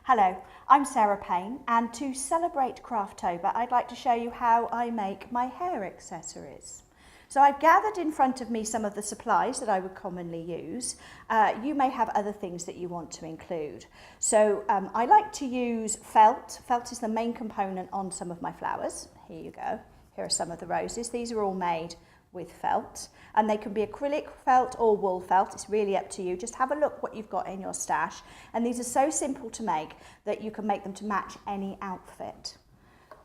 Hello, I'm Sarah Payne, and to celebrate Craftober I'd like to show you how I make my hair accessories. So I've gathered in front of me some of the supplies that I would commonly use. You may have other things that you want to include. So I like to use felt. Felt is the main component on some of my flowers. Here you go. Here are some of the roses. These are all made with felt, and they can be acrylic felt or wool felt. It's really up to you. Just have a look what you've got in your stash, and these are so simple to make that you can make them to match any outfit.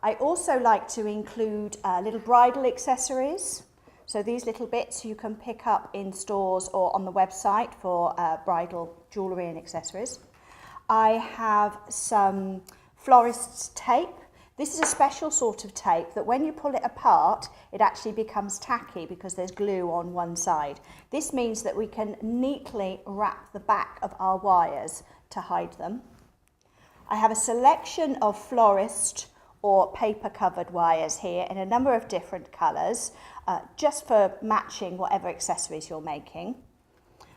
I also like to include little bridal accessories. So these little bits you can pick up in stores or on the website for bridal jewellery and accessories. I have some florist's tape. This is a special sort of tape that when you pull it apart, it actually becomes tacky because there's glue on one side. This means that we can neatly wrap the back of our wires to hide them. I have a selection of florist or paper covered wires here in a number of different colours, just for matching whatever accessories you're making.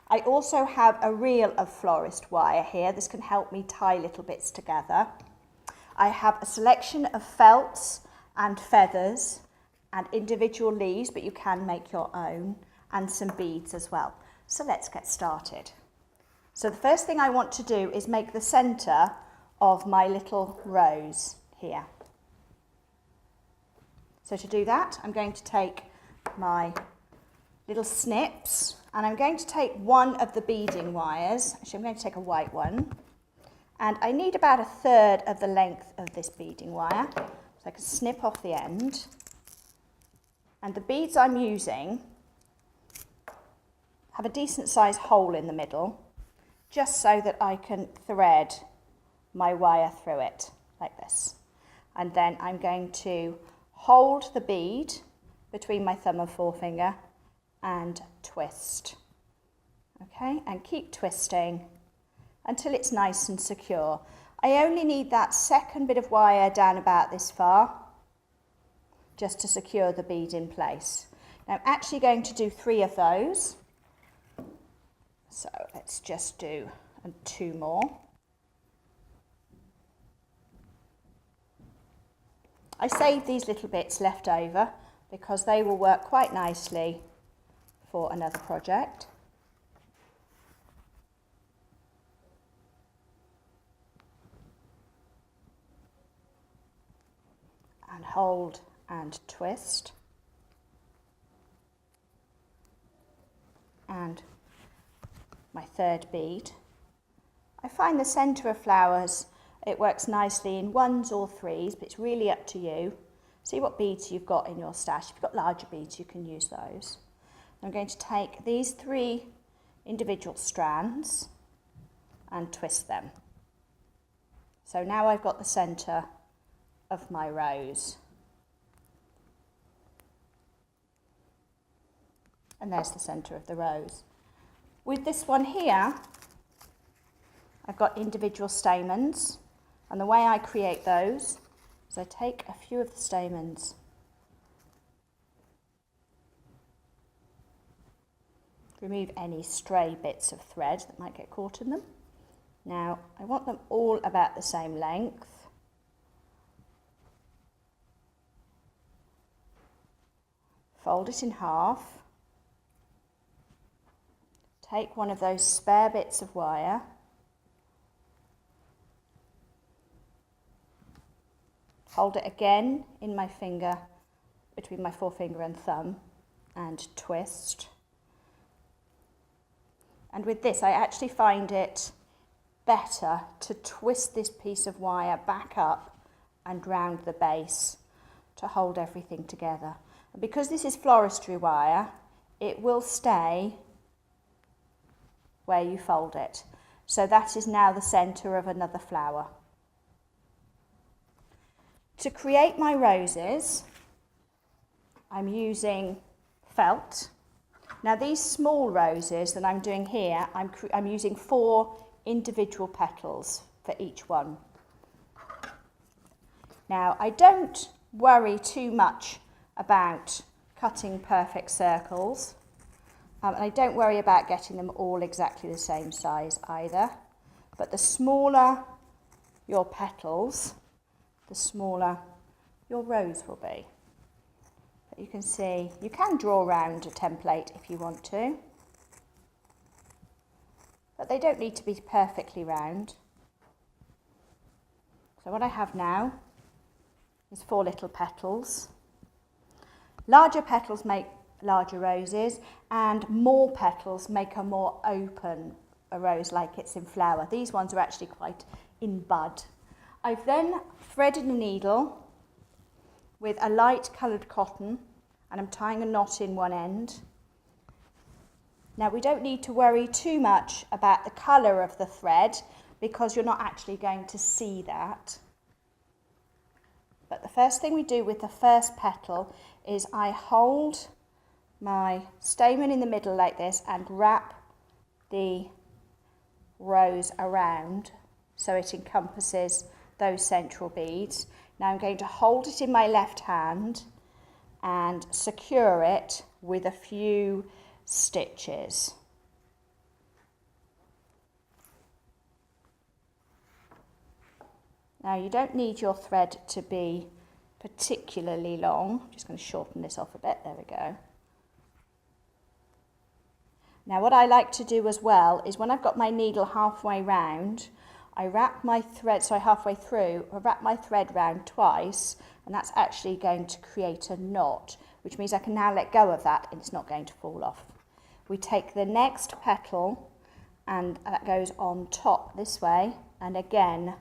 I also have a reel of florist wire here. This can help me tie little bits together. I have a selection of felts and feathers and individual leaves, but you can make your own, and some beads as well. So let's get started. So the first thing I want to do is make the centre of my little rose here. So to do that, I'm going to take my little snips, and I'm going to take one of the beading wires. Actually, I'm going to take a white one. And I need about 1/3 of the length of this beading wire. So I can snip off the end. And the beads I'm using have a decent sized hole in the middle, just so that I can thread my wire through it, like this. And then I'm going to hold the bead between my thumb and forefinger and twist. Okay, and keep twisting until it's nice and secure. I only need that second bit of wire down about this far, just to secure the bead in place. Now I'm actually going to do 3 of those. So let's just do 2 more. I saved these little bits left over because they will work quite nicely for another project. And hold and twist. And my 3rd bead. I find the centre of flowers, it works nicely in 1s or 3s, but it's really up to you. See what beads you've got in your stash. If you've got larger beads, you can use those. I'm going to take these 3 individual strands and twist them. So now I've got the centre of my rose. And there's the centre of the rose. With this one here, I've got individual stamens, and the way I create those is I take a few of the stamens, remove any stray bits of thread that might get caught in them. Now I want them all about the same length. Fold it in half, take one of those spare bits of wire, hold it again in my finger, between my forefinger and thumb, and twist. And with this, I actually find it better to twist this piece of wire back up and round the base to hold everything together. And because this is floristry wire, it will stay where you fold it. So that is now the centre of another flower. To create my roses, I'm using felt. Now these small roses that I'm doing here, I'm using 4 individual petals for each one. Now I don't worry too much about cutting perfect circles, and I don't worry about getting them all exactly the same size either, but the smaller your petals, the smaller your rose will be. But you can see, you can draw around a template if you want to, but they don't need to be perfectly round. So what I have now is 4 little petals. Larger petals make larger roses, and more petals make a more open a rose, like it's in flower. These ones are actually quite in bud. I've then threaded a needle with a light coloured cotton, and I'm tying a knot in one end. Now we don't need to worry too much about the colour of the thread because you're not actually going to see that. But the first thing we do with the first petal is I hold my stamen in the middle like this and wrap the rose around so it encompasses those central beads. Now I'm going to hold it in my left hand and secure it with a few stitches. Now you don't need your thread to be particularly long. I'm just going to shorten this off a bit. There we go. Now what I like to do as well is when I've got my needle halfway round, I wrap my thread, so halfway through, I wrap my thread round twice, and that's actually going to create a knot, which means I can now let go of that and it's not going to fall off. We take the next petal and that goes on top this way and again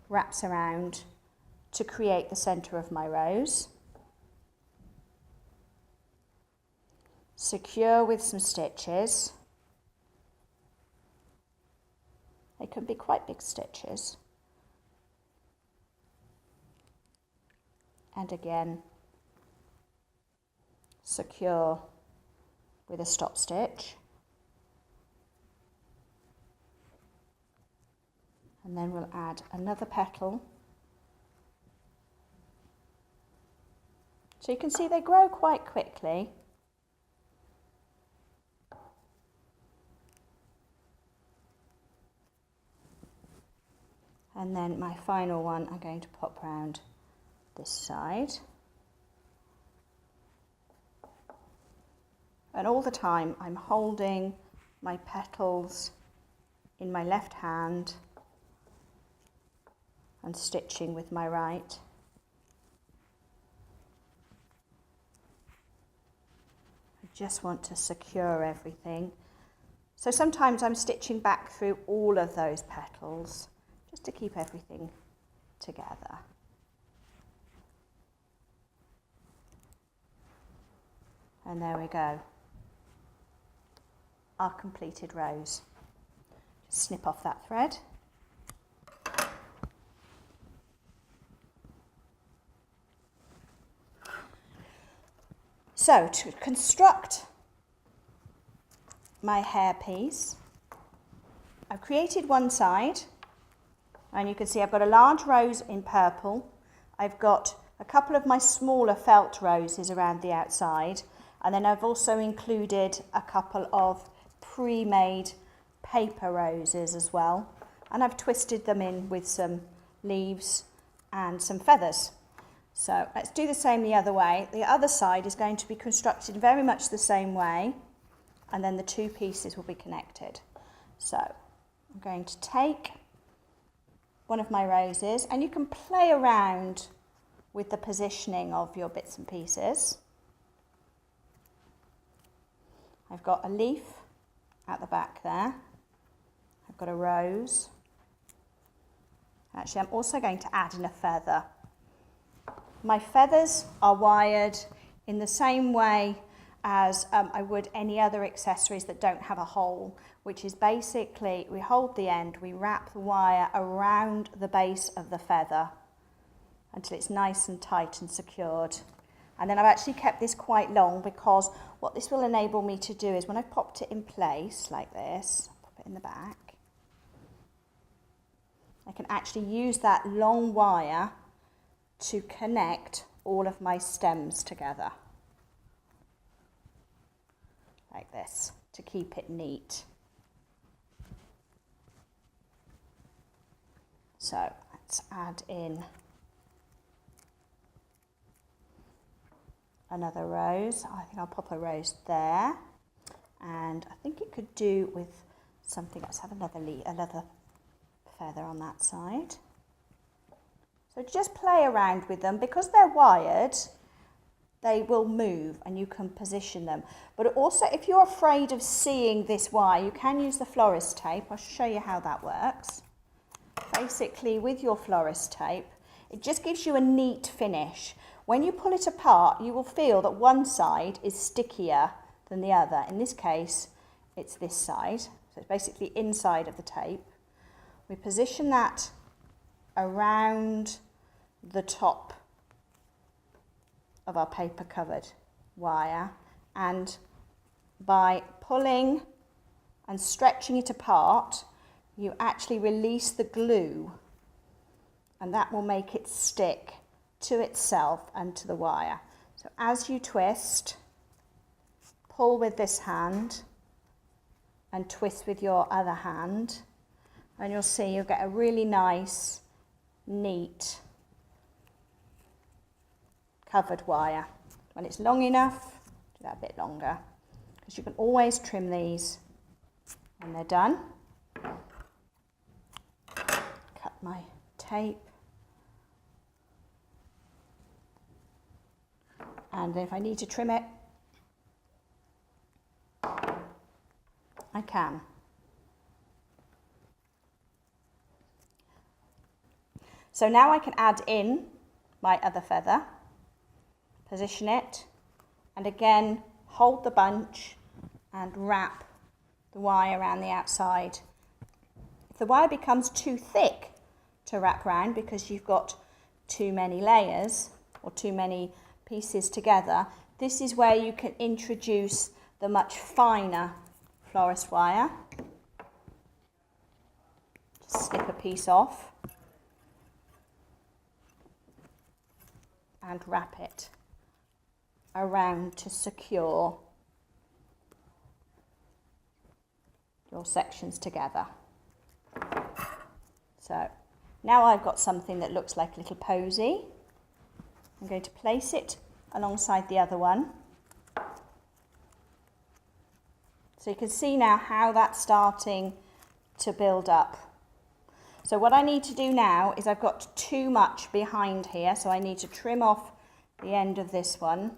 wraps around to create the centre of my rose. Secure with some stitches. They can be quite big stitches. And again, secure with a stop stitch. And then we'll add another petal. So you can see they grow quite quickly. And then my final one I'm going to pop round this side. And all the time I'm holding my petals in my left hand and stitching with my right. I just want to secure everything. So sometimes I'm stitching back through all of those petals just to keep everything together. And there we go, our completed rose. Just snip off that thread. So to construct my hairpiece, I've created one side, and you can see I've got a large rose in purple. I've got a couple of my smaller felt roses around the outside, and then I've also included a couple of pre-made paper roses as well, and I've twisted them in with some leaves and some feathers. So let's do the same the other way. The other side is going to be constructed very much the same way, and then the two pieces will be connected. So I'm going to take one of my roses, and you can play around with the positioning of your bits and pieces. I've got a leaf at the back there. I've got a rose. Actually, I'm also going to add in a feather. My feathers are wired in the same way as I would any other accessories that don't have a hole, which is basically we hold the end, we wrap the wire around the base of the feather until it's nice and tight and secured. And then I've actually kept this quite long because what this will enable me to do is when I've popped it in place like this, pop it in the back, I can actually use that long wire to connect all of my stems together like this to keep it neat. So let's add in another rose. I think I'll pop a rose there, and I think it could do with something. Let's have another feather on that side. So just play around with them. Because they're wired, they will move and you can position them. But also, if you're afraid of seeing this wire, you can use the florist tape. I'll show you how that works. Basically, with your florist tape, it just gives you a neat finish. When you pull it apart, you will feel that one side is stickier than the other. In this case, it's this side. So it's basically inside of the tape. We position that around the top of our paper covered wire, and by pulling and stretching it apart, you actually release the glue, and that will make it stick to itself and to the wire. So as you twist, pull with this hand and twist with your other hand, and you'll see you'll get a really nice, neat covered wire. When it's long enough, do that a bit longer, because you can always trim these when they're done. Cut my tape, and if I need to trim it, I can. So now I can add in my other feather, position it, and again hold the bunch and wrap the wire around the outside. If the wire becomes too thick to wrap around because you've got too many layers or too many pieces together, this is where you can introduce the much finer florist wire. Just snip a piece off and wrap it around to secure your sections together. So now I've got something that looks like a little posy. I'm going to place it alongside the other one. So you can see now how that's starting to build up. So what I need to do now is I've got too much behind here, so I need to trim off the end of this one.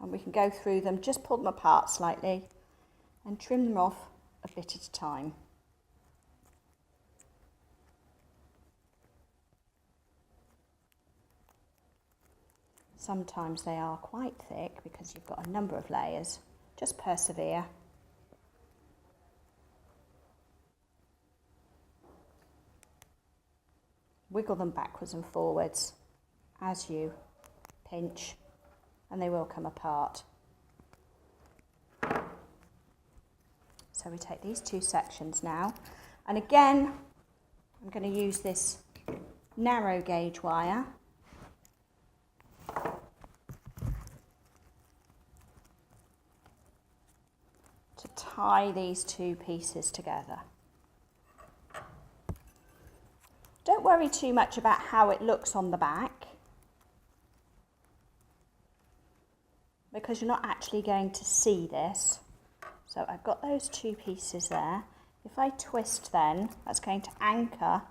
And we can go through them, just pull them apart slightly and trim them off a bit at a time. Sometimes they are quite thick because you've got a number of layers. Just persevere. Wiggle them backwards and forwards as you pinch, and they will come apart. So we take these two sections now, and again I'm going to use this narrow gauge wire to tie these two pieces together. Don't worry too much about how it looks on the back, because you're not actually going to see this. So I've got those two pieces there. If I twist then, that's going to anchor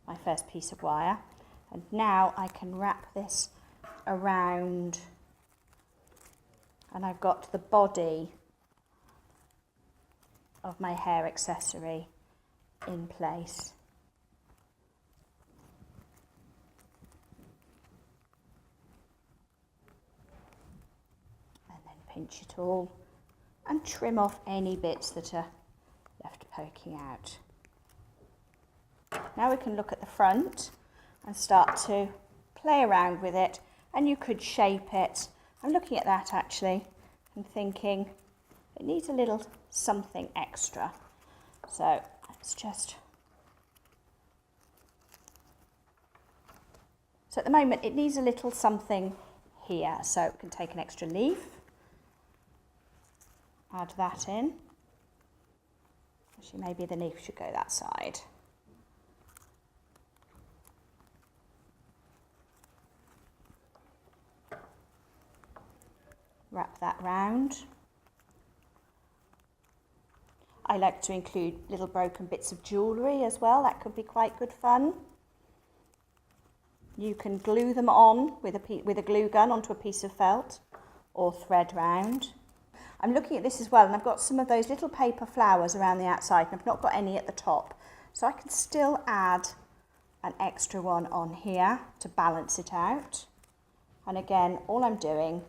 my first piece of wire. And now I can wrap this around, and I've got the body of my hair accessory in place. And then pinch it all and trim off any bits that are left poking out. Now we can look at the front and start to play around with it, and you could shape it. I'm looking at that actually and thinking it needs a little something extra. So let's just, so at the moment it needs a little something here, so we can take an extra leaf, add that in, Actually, maybe the leaf should go that side. Wrap that round. I like to include little broken bits of jewellery as well. That could be quite good fun. You can glue them on with a glue gun onto a piece of felt or thread round. I'm looking at this as well, and I've got some of those little paper flowers around the outside, and I've not got any at the top. So I can still add an extra one on here to balance it out. And again, all I'm doing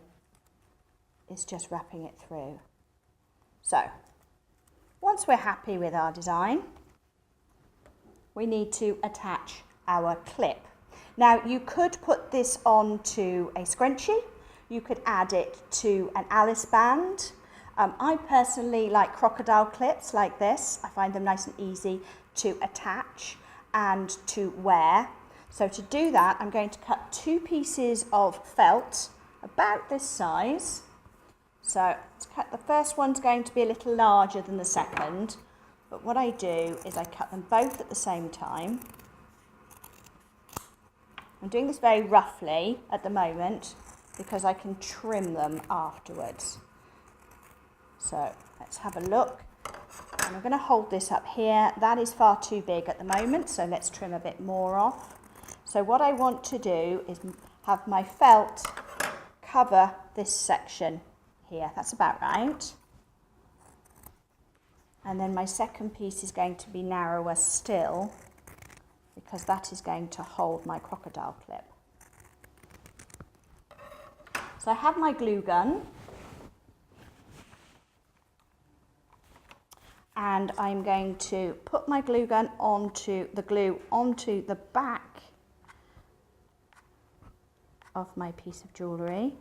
is just wrapping it through. So once we're happy with our design, we need to attach our clip. Now you could put this onto a scrunchie, you could add it to an Alice band. I personally like crocodile clips like this. I find them nice and easy to attach and to wear. So to do that, I'm going to cut 2 pieces of felt about this size. So the first one's going to be a little larger than the second, but what I do is I cut them both at the same time. I'm doing this very roughly at the moment because I can trim them afterwards. So let's have a look. And I'm going to hold this up here. That is far too big at the moment, so let's trim a bit more off. So what I want to do is have my felt cover this section here. That's about right. And then my second piece is going to be narrower still because that is going to hold my crocodile clip. So I have my glue gun and I'm going to put my glue gun onto the back of my piece of jewellery,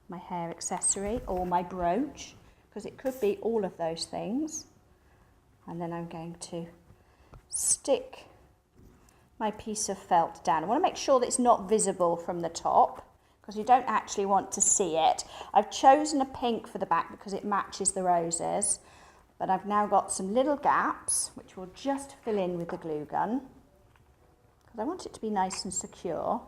my hair accessory or my brooch, because it could be all of those things. And then I'm going to stick my piece of felt down. I want to make sure that it's not visible from the top because you don't actually want to see it. I've chosen a pink for the back because it matches the roses, but I've now got some little gaps which we'll just fill in with the glue gun because I want it to be nice and secure.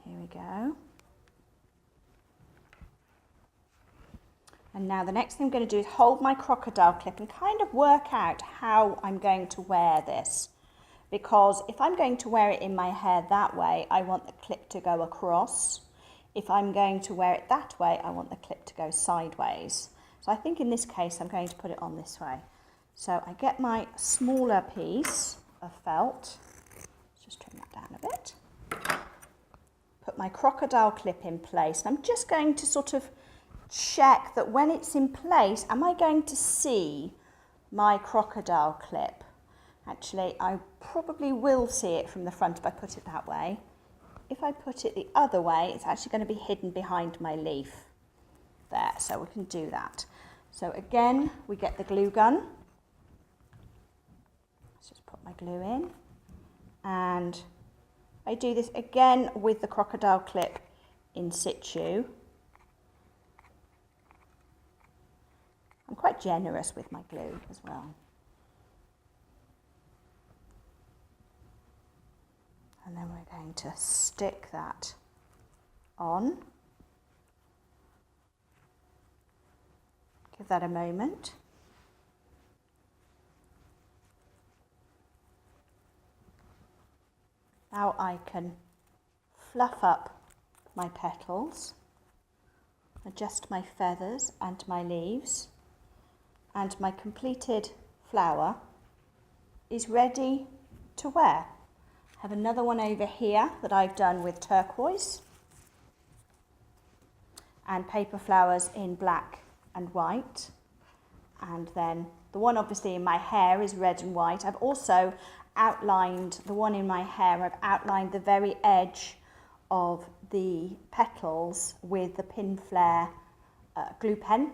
Here we go. And now the next thing I'm going to do is hold my crocodile clip and kind of work out how I'm going to wear this. Because if I'm going to wear it in my hair that way, I want the clip to go across. If I'm going to wear it that way, I want the clip to go sideways. So I think in this case, I'm going to put it on this way. So I get my smaller piece of felt. Let's just trim that down a bit. Put my crocodile clip in place. I'm just going to sort of check that when it's in place, am I going to see my crocodile clip? Actually, I probably will see it from the front if I put it that way. If I put it the other way, it's actually going to be hidden behind my leaf. There, so we can do that. So again, we get the glue gun. Let's just put my glue in. And I do this again with the crocodile clip in situ. I'm quite generous with my glue as well. And then we're going to stick that on. Give that a moment. Now I can fluff up my petals, adjust my feathers and my leaves, and my completed flower is ready to wear. I have another one over here that I've done with turquoise and paper flowers in black and white, and then the one obviously in my hair is red and white. I've also outlined the one in my hair, I've outlined the very edge of the petals with the pin flare glue pen,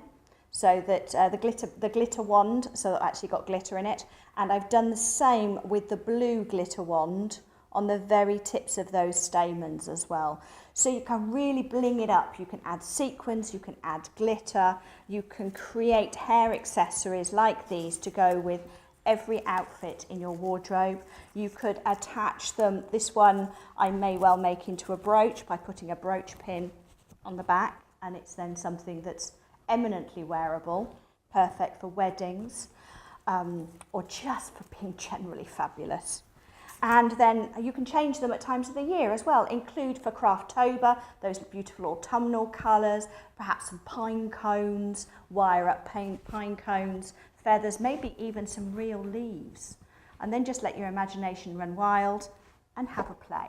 so that the glitter wand, so that I actually got glitter in it, And I've done the same with the blue glitter wand on the very tips of those stamens as well. So you can really bling it up. You can add sequins, you can add glitter, you can create hair accessories like these to go with every outfit in your wardrobe. You could attach them. This one I may well make into a brooch by putting a brooch pin on the back, and it's then something that's eminently wearable, perfect for weddings, or just for being generally fabulous. And then you can change them at times of the year as well. Include for Craftober those beautiful autumnal colours, perhaps some pine cones, wire up pine cones, feathers, maybe even some real leaves. And then just let your imagination run wild and have a play.